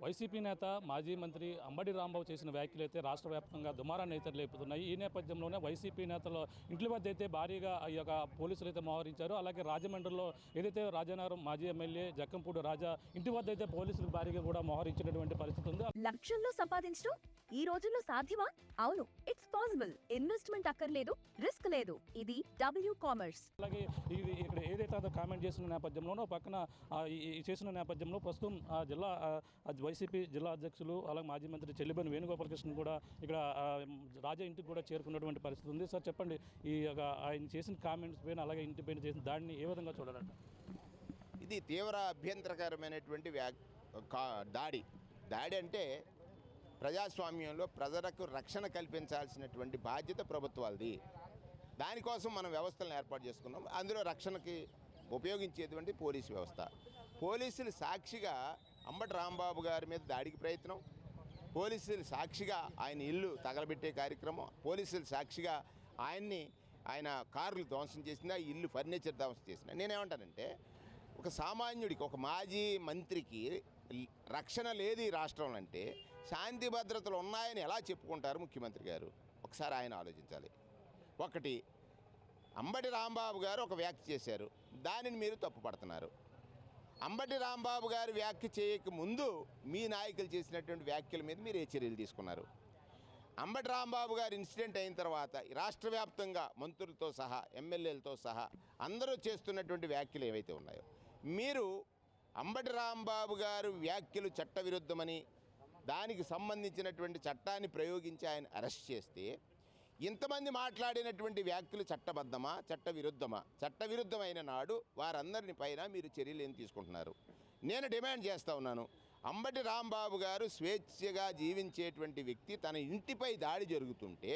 YCP నేత మాజీ మంత్రి అంబటి రాంబాబు చేసిన వ్యాఖ్యలు అయితే రాష్ట్ర వ్యాప్తంగా దుమారాన్ని అయితే లేపుతున్నాయి. ఈ నేపథ్యంలోనే వైసీపీ నేతలు ఇంటి వద్ద అయితే భారీగా ఈ యొక్క పోలీసులు అయితే మోహరించారు. అలాగే రాజమండ్రిలో ఏదైతే రాజానగరం మాజీ ఎమ్మెల్యే జక్కంపూడి రాజా ఇంటి వద్ద అయితే పోలీసులు భారీగా కూడా మోహరించినటువంటి పరిస్థితి ఉంది. లక్షల్లో సంపాదించడం ఈ రోజుల్లో సాధ్యమా? అవును, ఇట్స్ పాసిబుల్. ఇన్వెస్ట్మెంట్ అక్కర్లేదు, రిస్క్ లేదు. ఇది డబ్ల్యూ కామర్స్. అలాగే ఇది ఇక్కడ ఏదైతే కామెంట్ చేసిన నేపథ్యంలోనో పక్కన చేసిన నేపథ్యంలో ప్రస్తుతం జిల్లా వైసీపీ జిల్లా అధ్యక్షులు అలాగే మాజీ మంత్రి చెల్లిబోయిన వేణుగోపాలకృష్ణ కూడా ఇక్కడ రాజా ఇంటికి కూడా చేరుకున్నటువంటి పరిస్థితి ఉంది. సార్ చెప్పండి, ఈ ఆయన చేసిన కామెంట్స్ పైన అలాగే ఇంటి పైన చేసిన దాడిని ఏ విధంగా చూడాలంట? ఇది తీవ్ర అభ్యంతరకరమైనటువంటి దాడి అంటే ప్రజాస్వామ్యంలో ప్రజలకు రక్షణ కల్పించాల్సినటువంటి బాధ్యత ప్రభుత్వాలది. దానికోసం మనం వ్యవస్థలను ఏర్పాటు చేసుకున్నాం. అందులో రక్షణకి ఉపయోగించేటువంటి పోలీసు వ్యవస్థ. పోలీసులు సాక్షిగా అంబటి రాంబాబు గారి మీద దాడికి ప్రయత్నం, పోలీసులు సాక్షిగా ఆయన ఇల్లు తగలబెట్టే కార్యక్రమం, పోలీసులు సాక్షిగా ఆయన కార్లు ధ్వంసం చేసిన, ఇల్లు ఫర్నిచర్ ధ్వంసం చేసిన. నేనేమంటానంటే, ఒక సామాన్యుడికి, ఒక మాజీ మంత్రికి రక్షణ లేదు ఈ రాష్ట్రంలో అంటే శాంతి భద్రతలు ఉన్నాయని ఎలా చెప్పుకుంటారు ముఖ్యమంత్రి గారు? ఒకసారి ఆయన ఆలోచించాలి. ఒకటి, అంబటి రాంబాబు గారు ఒక వ్యాఖ్య చేశారు, దానిని మీరు తప్పుపడుతున్నారు. అంబటి రాంబాబు గారు వ్యాఖ్య చేయక ముందు మీ నాయకులు చేసినటువంటి వ్యాఖ్యల మీద మీరు ఏ చర్యలు తీసుకున్నారు? అంబటి రాంబాబు గారు ఇన్సిడెంట్ అయిన తర్వాత రాష్ట్ర వ్యాప్తంగా మంత్రులతో సహా ఎమ్మెల్యేలతో సహా అందరూ చేస్తున్నటువంటి వ్యాఖ్యలు ఏవైతే ఉన్నాయో, మీరు అంబటి రాంబాబు గారు వ్యాఖ్యలు చట్టవిరుద్ధమని దానికి సంబంధించినటువంటి చట్టాన్ని ప్రయోగించి ఆయన అరెస్ట్ చేస్తే, ఇంతమంది మాట్లాడినటువంటి వ్యాఖ్యలు చట్టబద్ధమా చట్టవిరుద్ధమా? చట్టవిరుద్ధమైన నాడు వారందరిని పైన మీరు చర్యలు ఏం తీసుకుంటున్నారు? నేను డిమాండ్ చేస్తూ ఉన్నాను, అంబటి రాంబాబు గారు స్వేచ్ఛగా జీవించేటువంటి వ్యక్తి, తన ఇంటిపై దాడి జరుగుతుంటే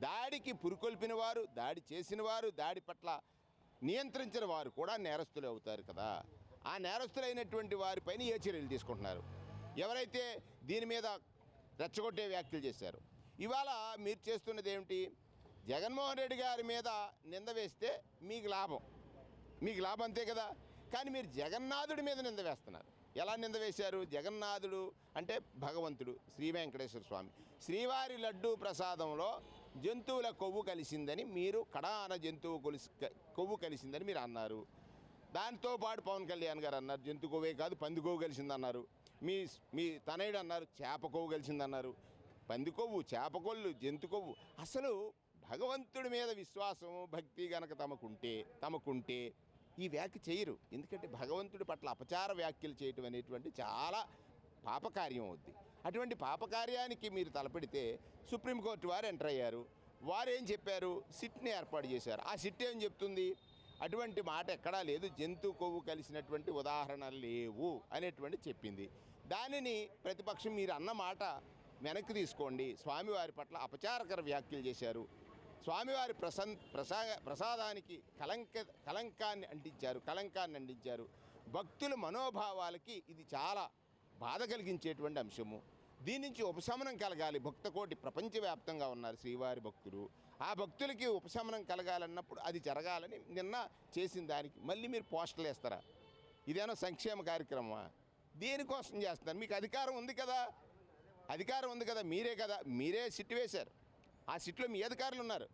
దాడికి పురుకొల్పిన వారు, దాడి చేసిన వారు, దాడి పట్ల నియంత్రించిన వారు కూడా నేరస్తులు అవుతారు కదా. ఆ నేరస్తులైనటువంటి వారిపైన ఏ చర్యలు తీసుకుంటున్నారు? ఎవరైతే దీని మీద రెచ్చగొట్టే వ్యాఖ్యలు చేశారు, ఇవాళ మీరు చేస్తున్నది ఏమిటి? జగన్మోహన్ రెడ్డి గారి మీద నింద వేస్తే మీకు లాభం అంతే కదా. కానీ మీరు జగన్నాథుడి మీద నింద వేస్తున్నారు. ఎలా నింద వేశారు? జగన్నాథుడు అంటే భగవంతుడు శ్రీ వెంకటేశ్వర స్వామి. శ్రీవారి లడ్డూ ప్రసాదంలో జంతువుల కొవ్వు కలిసిందని మీరు, కడాన జంతువు కొవ్వు కలిసిందని మీరు అన్నారు. దాంతో పాటు పవన్ కళ్యాణ్ గారు అన్నారు జంతు కొవ్వే కాదు పంది కొవ్వు కలిసిందన్నారు. మీ తనయుడు అన్నారు చేప కొవ్వు కలిసిందన్నారు. పంది కొవ్వు, చేప కొవ్వు, జంతు కొవ్వు. అసలు భగవంతుడి మీద విశ్వాసం, భక్తి గనక తమకుంటే ఈ వ్యాఖ్య చేయరు. ఎందుకంటే భగవంతుడి పట్ల అపచార వ్యాఖ్యలు చేయటం అనేటువంటి చాలా పాపకార్యం అవుద్ది. అటువంటి పాపకార్యానికి మీరు తలపెడితే సుప్రీంకోర్టు వారు ఎంటర్ అయ్యారు. వారు ఏం చెప్పారు? సిట్ని ఏర్పాటు చేశారు. ఆ సిట్ ఏం చెప్తుంది? అటువంటి మాట ఎక్కడా లేదు, జంతు కొవ్వు కలిసినటువంటి ఉదాహరణలు లేవు అనేటువంటి చెప్పింది. దానిని ప్రతిపక్షం మీరు అన్న మాట వెనక్కి తీసుకోండి, స్వామివారి పట్ల అపచారకర వ్యాఖ్యలు చేశారు, స్వామివారి ప్రసాదానికి కలంకాన్ని అంటించారు, భక్తుల మనోభావాలకి ఇది చాలా బాధ కలిగించేటువంటి అంశము. దీని నుంచి ఉపశమనం కలగాలి. భక్తకోటి ప్రపంచవ్యాప్తంగా ఉన్నారు శ్రీవారి భక్తులు. ఆ భక్తులకి ఉపశమనం కలగాలన్నప్పుడు అది జరగాలని నిన్న చేసిన దానికి మళ్ళీ మీరు పోస్టర్లు వేస్తారా? ఇదేమో సంక్షేమ కార్యక్రమమా? దేనికోసం చేస్తున్నారు? మీకు అధికారం ఉంది కదా, మీరే సిట్ వేశారు. ఆ సిట్లో మీ అధికారులు ఉన్నారు.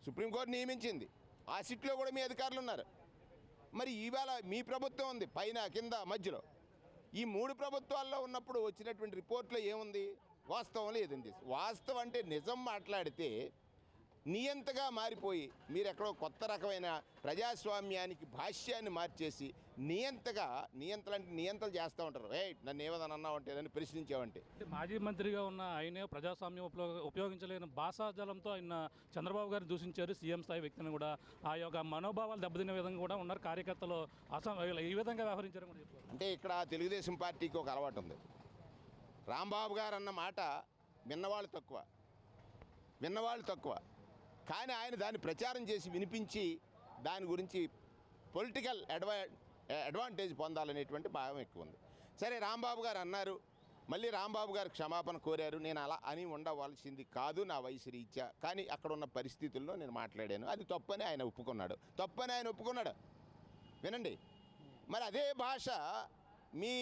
సుప్రీంకోర్టు నియమించింది, ఆ సిట్లో కూడా మీ అధికారులు ఉన్నారు. మరి ఇవాళ మీ ప్రభుత్వం ఉంది పైన కింద మధ్యలో. ఈ మూడు ప్రభుత్వాల్లో ఉన్నప్పుడు వచ్చినటువంటి రిపోర్ట్లో ఏముంది? వాస్తవం లేదండి. వాస్తవం అంటే నిజం మాట్లాడితే నియంతగా మారిపోయి మీరు ఎక్కడో కొత్త రకమైన ప్రజాస్వామ్యానికి భాష్యాన్ని మార్చేసి నియంతలు చేస్తూ ఉంటారు. నన్ను ఏమన్నా అన్నావంటే, నన్ను ప్రశ్నించావంటే. మాజీ మంత్రిగా ఉన్న ఆయనే ప్రజాస్వామ్యం ఉపయోగించలేని భాషాజలంతో ఆయన చంద్రబాబు గారిని దూషించారు. సీఎం స్థాయి వ్యక్తిని కూడా ఆ యొక్క మనోభావాలు దెబ్బతినే విధంగా కూడా ఉన్నారు. కార్యకర్తలు ఈ విధంగా వ్యవహరించారు కూడా చెప్పారు. అంటే ఇక్కడ తెలుగుదేశం పార్టీకి ఒక అలవాటు ఉంది. రాంబాబు గారు అన్న మాట విన్నవాళ్ళు తక్కువ, కానీ ఆయన దాన్ని ప్రచారం చేసి వినిపించి దాని గురించి పొలిటికల్ అడ్వాంటేజ్ పొందాలనేటువంటి భావం ఎక్కువ ఉంది. సరే, రాంబాబు గారు అన్నారు, మళ్ళీ రాంబాబు గారు క్షమాపణ కోరారు. నేను అలా అని ఉండవలసింది కాదు నా వయసు రీత్యా, కానీ అక్కడ ఉన్న పరిస్థితుల్లో నేను మాట్లాడాను, అది తప్పని ఆయన ఒప్పుకున్నాడు. వినండి, మరి అదే భాష మీ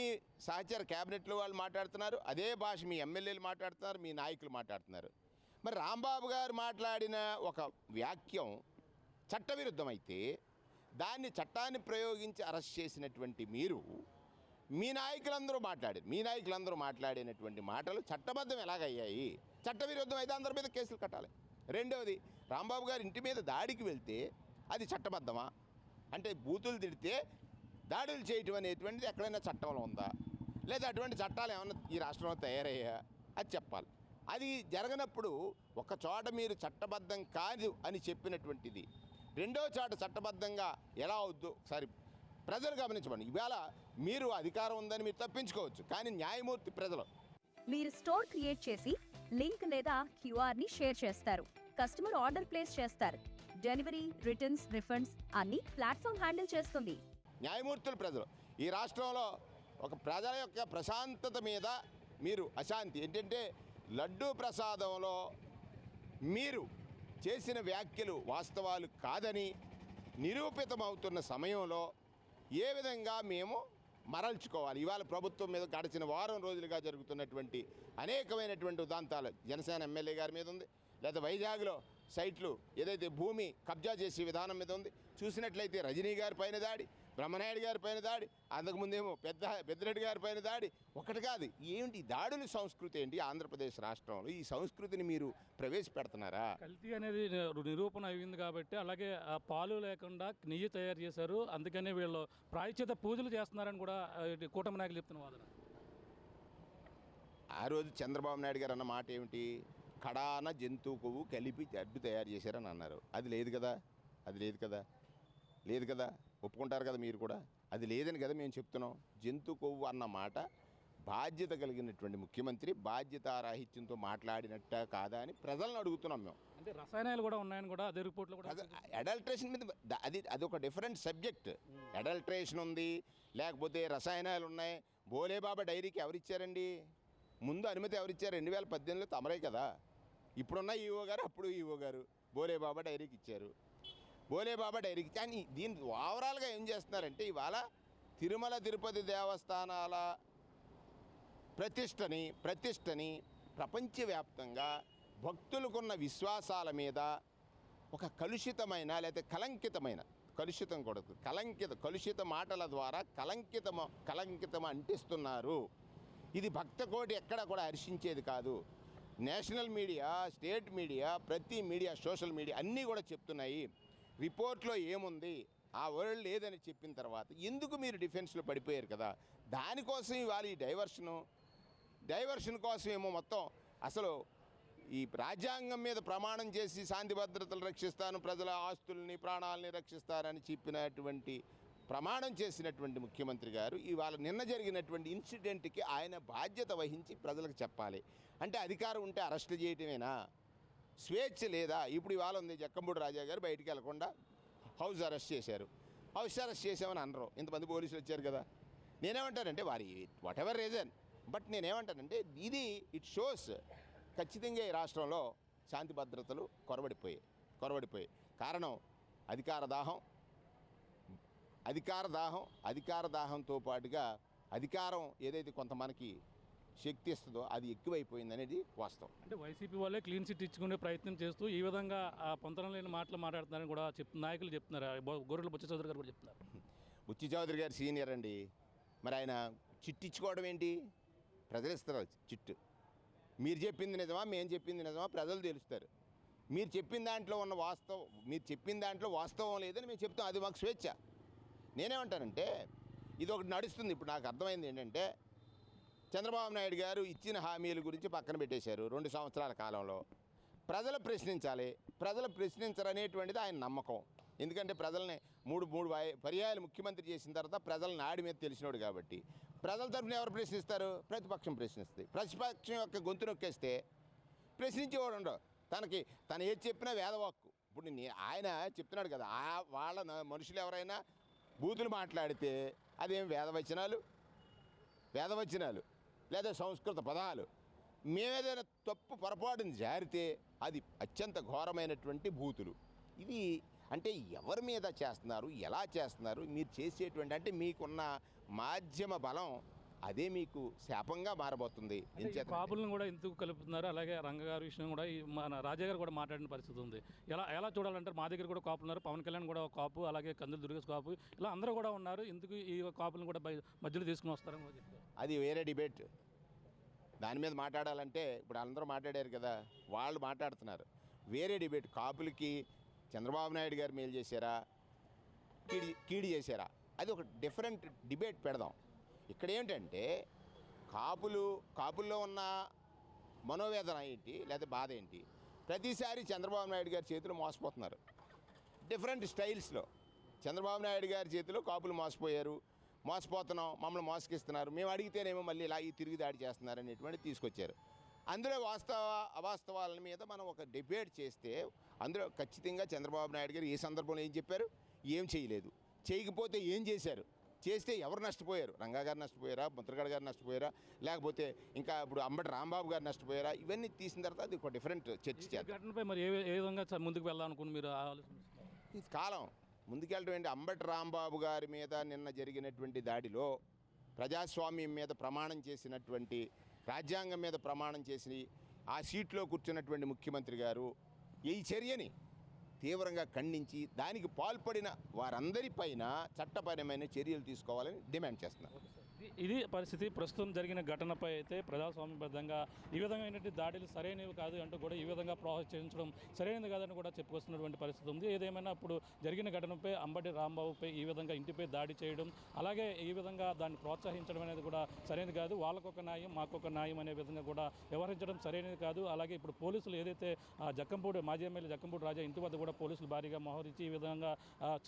సహచర క్యాబినెట్లో వాళ్ళు మాట్లాడుతున్నారు, అదే భాష మీ ఎమ్మెల్యేలు మాట్లాడుతున్నారు, మీ నాయకులు మాట్లాడుతున్నారు. మరి రాంబాబు గారు మాట్లాడిన ఒక వాక్యం చట్టవిరుద్ధమైతే దాన్ని చట్టాన్ని ప్రయోగించి అరెస్ట్ చేసినటువంటి మీరు మీ నాయకులందరూ మాట్లాడినటువంటి మాటలు చట్టబద్ధం ఎలాగయ్యాయి? చట్టవిరుద్ధం అయితే అందరి మీద కేసులు కట్టాలి. రెండవది, రాంబాబు గారి ఇంటి మీద దాడికి వెళ్తే అది చట్టబద్ధమా? అంటే బూతులు తిడితే దాడులు చేయటం అనేటువంటిది ఎక్కడైనా చట్టంలో ఉందా, లేదా అటువంటి చట్టాలు ఏమైనా ఈ రాష్ట్రంలో తయారయ్యా? అది చెప్పాలి. అది జరగనప్పుడు ఒక చోట మీరు చట్టబద్ధం కాదు అని చెప్పినటువంటిది రెండో చోట చట్టబద్ధంగా ఎలా అవుద్దో ఒకసారి ప్రజలు గమనించమని. ఇవాళ మీరు అధికారం ఉందని మీరు తప్పించుకోవచ్చు, కానీ న్యాయమూర్తి ప్రజలు. మీరు స్టోర్ క్రియేట్ చేసి లింక్ లేదా క్యూఆర్ ని షేర్ చేస్తారు. కస్టమర్ ఆర్డర్ ప్లేస్ చేస్తారు. డెలివరీ, రిటర్న్స్, రిఫండ్స్ అన్ని ప్లాట్ఫామ్ హ్యాండిల్ చేస్తుంది. న్యాయమూర్తులు ప్రజలు. ఈ రాష్ట్రంలో ఒక ప్రజల యొక్క ప్రశాంతత మీద మీరు అశాంతి ఏంటంటే, లడ్డూ ప్రసాదంలో మీరు చేసిన వ్యాఖ్యలు వాస్తవాలు కాదని నిరూపితమవుతున్న సమయంలో ఏ విధంగా మేము మరల్చుకోవాలి? ఇవాళ ప్రభుత్వం మీద గడిచిన వారం రోజులుగా జరుగుతున్నటువంటి అనేకమైనటువంటి ఉదాంతాలు జనసేన ఎమ్మెల్యే గారి మీద ఉంది, లేదా వైజాగ్లో సైట్లు ఏదైతే భూమి కబ్జా చేసే విధానం మీద ఉంది. చూసినట్లయితే రజనీ గారి పైన దాడి, బ్రహ్మనాయుడు గారి పైన దాడి, అంతకుముందేమో పెద్దిరెడ్డి గారి పైన దాడి. ఒకటి కాదు, ఏమిటి దాడుల సంస్కృతి ఏంటి ఆంధ్రప్రదేశ్ రాష్ట్రంలో? ఈ సంస్కృతిని మీరు ప్రవేశపెడుతున్నారా? కల్తీ అనేది నిరూపణ అయింది కాబట్టి, అలాగే పాలు లేకుండా నెయ్యి తయారు చేశారు, అందుకనే వీళ్ళు ప్రాయశ్చిత పూజలు చేస్తున్నారని కూడా కూటమి నాయకులు చెప్తున్న వాదన. ఆ రోజు చంద్రబాబు నాయుడు గారు అన్న మాట ఏమిటి? కడాన జంతువు కొవ్వు కలిపి అడ్డు తయారు చేశారని అన్నారు. అది లేదు కదా, ఒప్పుకుంటారు కదా మీరు కూడా? అది లేదని కదా మేము చెప్తున్నాం. జంతు కొవ్వు అన్న మాట బాధ్యత కలిగినటువంటి ముఖ్యమంత్రి బాధ్యతారాహిత్యంతో మాట్లాడినట్ట కాదా అని ప్రజలను అడుగుతున్నాం మేము. అంటే రసాయనాలు కూడా ఉన్నాయని కూడా అదే రిపోర్ట్లో కూడా అడల్ట్రేషన్ మీద అది ఒక డిఫరెంట్ సబ్జెక్ట్. అడల్ట్రేషన్ ఉంది, లేకపోతే రసాయనాలు ఉన్నాయి. బోలేబాబా డైరీకి ఎవరిచ్చారండి? ముందు అనుమతి ఎవరిచ్చారు? 2018లో తమరే కదా. ఇప్పుడున్న ఈఓ గారు, అప్పుడు ఈఓ గారు బోలేబాబా డైరీకి ఇచ్చారు. బోలేబాబా డైరీకి. కానీ దీని ఓవరాల్గా ఏం చేస్తున్నారంటే, ఇవాళ తిరుమల తిరుపతి దేవస్థానాల ప్రతిష్టని ప్రపంచవ్యాప్తంగా భక్తులకున్న విశ్వాసాల మీద ఒక కలుషితమైన, లేదా కలుషిత మాటల ద్వారా కలంకితం అంటిస్తున్నారు. ఇది భక్తకోటి ఎక్కడ కూడా హర్షించేది కాదు. నేషనల్ మీడియా, స్టేట్ మీడియా, ప్రతి మీడియా, సోషల్ మీడియా అన్నీ కూడా చెప్తున్నాయి. రిపోర్ట్లో ఏముంది, ఆ వరల్డ్ లేదని చెప్పిన తర్వాత ఎందుకు మీరు డిఫెన్స్లో పడిపోయారు కదా? దానికోసం ఇవాళ ఈ డైవర్షన్ కోసం ఏమో మొత్తం అసలు ఈ రాజ్యాంగం మీద ప్రమాణం చేసి శాంతి భద్రతలు రక్షిస్తాను, ప్రజల ఆస్తుల్ని ప్రాణాలని రక్షిస్తానని చెప్పినటువంటి ప్రమాణం చేసినటువంటి ముఖ్యమంత్రి గారు ఇవాళ నిన్న జరిగినటువంటి ఇన్సిడెంట్కి ఆయన బాధ్యత వహించి ప్రజలకు చెప్పాలి. అంటే అధికారం ఉంటే అరెస్ట్ చేయటమేనా? స్వేచ్ఛ లేదా? ఇప్పుడు ఇవాళ ఉంది, జక్కంపూడి రాజా గారు బయటికి వెళ్లకుండా హౌస్ అరెస్ట్ చేసామని అనరు. ఇంతమంది పోలీసులు వచ్చారు కదా. నేనేమంటానంటే వారి వాట్ ఎవర్ రీజన్, బట్ నేనేమంటానంటే ఇట్ షోస్ ఖచ్చితంగా ఈ రాష్ట్రంలో శాంతి భద్రతలు కొరవడిపోయాయి. కారణం అధికార దాహంతో పాటుగా అధికారం ఏదైతే కొంత మనకి శక్తి ఇస్తుందో అది ఎక్కువైపోయింది అనేది వాస్తవం. అంటే వైసీపీ వాళ్ళే క్లీన్ చిట్ ఇచ్చుకునే ప్రయత్నం చేస్తూ ఈ విధంగా పొంతన లేని మాటలు మాట్లాడుతున్నారని కూడా నాయకులు చెప్తున్నారు. గొర్రెల బుచ్చి చౌదరి గారు కూడా చెప్తున్నారు. బుచ్చి చౌదరి గారు సీనియర్ అండి. మరి ఆయన చిట్టు ఇచ్చుకోవడం ఏంటి? ప్రజలు ఇస్తారు చిట్టు. మీరు చెప్పింది నిజమా, మేము చెప్పింది నిజమా ప్రజలు తెలుస్తారు. మీరు చెప్పిన దాంట్లో వాస్తవం లేదని మేము చెప్తాం. అది మాకు స్వేచ్ఛ. నేనేమంటానంటే ఇది ఒకటి నడుస్తుంది. ఇప్పుడు నాకు అర్థమైంది ఏంటంటే, చంద్రబాబు నాయుడు గారు ఇచ్చిన హామీల గురించి పక్కన పెట్టేశారు 2 సంవత్సరాల కాలంలో. ప్రజలు ప్రశ్నించరనేటువంటిది ఆయన నమ్మకం. ఎందుకంటే ప్రజల్ని మూడు పర్యాయాలు ముఖ్యమంత్రి చేసిన తర్వాత ప్రజల నాడి మీద తెలిసినోడు కాబట్టి. ప్రజల తరఫున ఎవరు ప్రశ్నిస్తారు? ప్రతిపక్షం ప్రశ్నిస్తుంది. ప్రతిపక్షం యొక్క గొంతు నొక్కేస్తే ప్రశ్నించేవాడు ఉండవు. తను ఏది చెప్పినా వేదవాక్కు. ఇప్పుడు ఆయన చెప్తున్నాడు కదా, వాళ్ళ మనుషులు ఎవరైనా బూతులు మాట్లాడితే అదేం వేదవచనాలు లేదా సంస్కృత పదాలు. మేమేదైనా తప్పు పొరపాటుని జారితే అది అత్యంత ఘోరమైనటువంటి బూతులు. ఇది అంటే ఎవరి మీద చేస్తున్నారు, ఎలా చేస్తున్నారు, మీరు చేసేటువంటి అంటే మీకున్న మాధ్యమ బలం అదే మీకు శాపంగా మారబోతుంది. కాపులను కూడా ఎందుకు కలుపుతున్నారు? అలాగే రంగగారి విషయం కూడా మన రాజా గారు కూడా మాట్లాడిన పరిస్థితి ఉంది. ఎలా చూడాలంటారు? మా దగ్గర కూడా కాపులు ఉన్నారు, పవన్ కళ్యాణ్ కూడా ఒక కాపు, అలాగే కందులు దుర్గేష్ కాపు, ఇలా అందరూ కూడా ఉన్నారు. ఎందుకు ఈ కాపులను కూడా మధ్యలో తీసుకుని వస్తారని కూడా చెప్తారు. అది వేరే డిబేట్. దాని మీద మాట్లాడాలంటే ఇప్పుడు అందరూ మాట్లాడారు కదా, వాళ్ళు మాట్లాడుతున్నారు. వేరే డిబేట్. కాపులకి చంద్రబాబు నాయుడు గారు మేలు చేశారా, కీడి చేశారా, అది ఒక డిఫరెంట్ డిబేట్ పెడదాం. ఇక్కడ ఏంటంటే కాపుల్లో ఉన్న మనోవేదన ఏంటి, లేదా బాధ ఏంటి? ప్రతిసారి చంద్రబాబు నాయుడు గారి చేతిలో మోసపోతున్నారు. డిఫరెంట్ స్టైల్స్లో చంద్రబాబు నాయుడు గారి చేతిలో కాపులు మోసపోతున్నాం, మమ్మల్ని మోసగిస్తున్నారు, మేము అడిగితేనేమో మళ్ళీ ఇలా ఈ తిరిగి దాడి చేస్తున్నారు అనేటువంటి తీసుకొచ్చారు. అందులో అవాస్తవాల మీద మనం ఒక డిబేట్ చేస్తే అందులో ఖచ్చితంగా చంద్రబాబు నాయుడు గారు ఏ సందర్భంలో ఏం చెప్పారు, ఏం చేయలేదు, చేయకపోతే ఏం చేశారు, చేస్తే ఎవరు నష్టపోయారు, రంగా గారు నష్టపోయారా, ముద్రగడ గారు నష్టపోయారా, లేకపోతే ఇంకా ఇప్పుడు అంబటి రాంబాబు గారు నష్టపోయారా, ఇవన్నీ తీసిన తర్వాత అది ఒక డిఫరెంట్ చర్చ చేస్తారు. ఘటనపై మరి ఏ విధంగా ముందుకు వెళ్ళాలనుకుని మీరు ఆలోచిస్తున్నారు? ఈ కాలం ముందుకెళ్ళడం ఏంటి? అంబటి రాంబాబు గారి మీద నిన్న జరిగినటువంటి దాడిలో ప్రజాస్వామ్యం మీద ప్రమాణం చేసినటువంటి, రాజ్యాంగం మీద ప్రమాణం చేసి ఆ సీట్లో కూర్చున్నటువంటి ముఖ్యమంత్రి గారు ఈ చర్యని తీవ్రంగా ఖండించి దానికి పాల్పడిన వారందరిపైన చట్టపరమైన చర్యలు తీసుకోవాలని డిమాండ్ చేస్తున్నారు. ఇది పరిస్థితి. ప్రస్తుతం జరిగిన ఘటనపై అయితే ప్రజాస్వామ్యబద్ధంగా ఈ విధమైనటువంటి దాడులు సరైనవి కాదు అంటూ కూడా ఈ విధంగా ప్రోత్సహించడం సరైనది కాదని కూడా చెప్పుకొస్తున్నటువంటి పరిస్థితి ఉంది. ఏదేమైనా అప్పుడు జరిగిన ఘటనపై అంబటి రాంబాబుపై ఈ విధంగా ఇంటిపై దాడి చేయడం, అలాగే ఈ విధంగా దాన్ని ప్రోత్సహించడం అనేది కూడా సరైనది కాదు. వాళ్ళకొక న్యాయం, మాకొక న్యాయం అనే విధంగా కూడా వ్యవహరించడం సరైనది కాదు. అలాగే ఇప్పుడు పోలీసులు ఏదైతే మాజీ ఎమ్మెల్యే జక్కంపూడి రాజా ఇంటి వద్ద కూడా పోలీసులు భారీగా మోహరించి ఈ విధంగా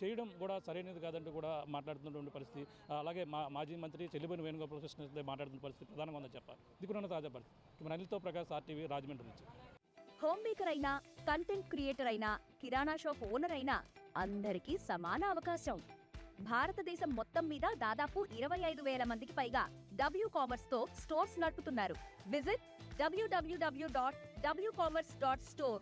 చేయడం కూడా సరైనది కాదంటూ కూడా మాట్లాడుతున్నటువంటి పరిస్థితి. అలాగే మాజీ మంత్రి చెల్లిబోయిన వేణుగోపాలకృష్ణ మాట్లాడుతున్న పరిస్థితి ప్రధానంగా ఉందని చెప్పాలి. ఇది కూడా తాజా పరిస్థితి. అనిల్తో ప్రకాష్, RTV, రాజమండ్రి నుంచి. హోమ్ మేకర్ అయినా, కంటెంట్ క్రియేటర్ అయినా, కిరాణా షాప్ ఓనర్ అయినా అందరికీ సమాన అవకాశం. భారతదేశం మొత్తం మీద దాదాపు 25,000 మందికి పైగా WCommerce తో స్టోర్స్ నడుపుతున్నారు. Visit www.wcommerce.store